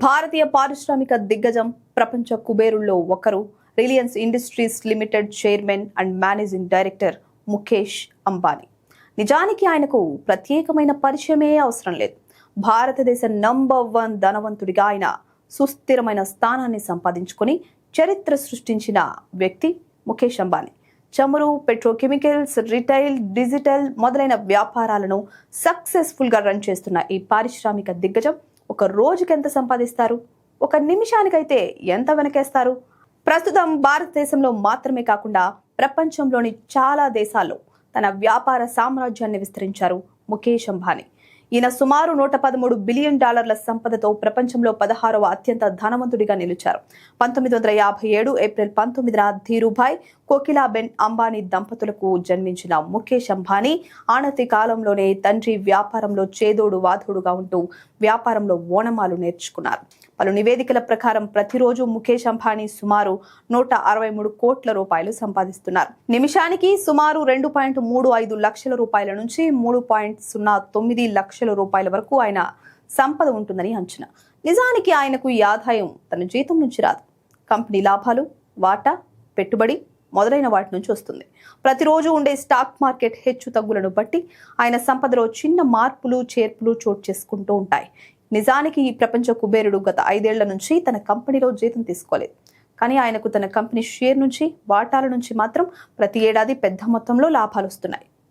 భారతీయ పారిశ్రామిక దిగ్గజం ప్రపంచ కుబేరుల్లో ఒకరు Reliance industries limited chairman and managing director Mukesh Ambani. నిజానికి ఆయనకు ప్రత్యేకమైన పరిచయమే అవసరం లేదు. భారతదేశ నంబర్ 1 ధనవంతుడిగా ఆయన సుస్థిరమైన స్థానాన్ని సంపాదించుకొని చరిత్ర సృష్టించిన వ్యక్తి ముఖేష్ అంబానీ. చమురు, పెట్రోకెమికల్స్, రిటైల్, డిజిటల్ మొదలైన వ్యాపారాలను సక్సెస్ఫుల్ గా రన్ చేస్తున్న ఈ పారిశ్రామిక దిగ్గజం ఒక రోజుకి ఎంత సంపాదిస్తారు, ఒక నిమిషానికైతే ఎంత వెనకేస్తారు? ప్రస్తుతం భారతదేశంలో మాత్రమే కాకుండా ప్రపంచంలోని చాలా దేశాల్లో తన వ్యాపార సామ్రాజ్యాన్ని విస్తరించారు ముఖేష్ అంబానీ. ఈయన సుమారు $113 బిలియన్ సంపదతో ప్రపంచంలో 16వ అత్యంత ధనవంతుడిగా నిలిచారు. 1957 ఏప్రిల్ 19న ధీరుభాయ్ కోకిలాబెన్ అంబానీ దంపతులకు జన్మించిన ముఖేష్ అంబానీ ఆనతి కాలంలోనే తండ్రి వ్యాపారంలో చేదోడు వాదోడుగా ఉంటూ వ్యాపారంలో ఓనమాలు నేర్చుకున్నారు. పలు నివేదికల ప్రకారం ప్రతిరోజు ముఖేష్ అంబానీ సుమారు $163 కోట్ల సంపాదిస్తున్నారు. నిమిషానికి సుమారు $2.35 లక్షల నుంచి $3.09 లక్షల వరకు ఆయన సంపద ఉంటుందని అంచనా. నిజానికి ఆయనకు ఈ ఆదాయం తన జీతం నుంచి రాదు. కంపెనీ లాభాలు, వాటా, పెట్టుబడి మొదలైన వాటి నుంచి వస్తుంది. ప్రతిరోజు ఉండే స్టాక్ మార్కెట్ హెచ్చు తగ్గులను బట్టి ఆయన సంపదలో చిన్న మార్పులు చేర్పులు చోటు చేసుకుంటూ ఉంటాయి. నిజానికి ఈ ప్రపంచ కుబేరుడు గత 5 ఏళ్ల నుంచి తన కంపెనీలో జీతం తీసుకోలేదు. కానీ ఆయనకు తన కంపెనీ షేర్ నుంచి, వాటాల నుంచి మాత్రం ప్రతి ఏడాది పెద్ద మొత్తంలో లాభాలు వస్తున్నాయి.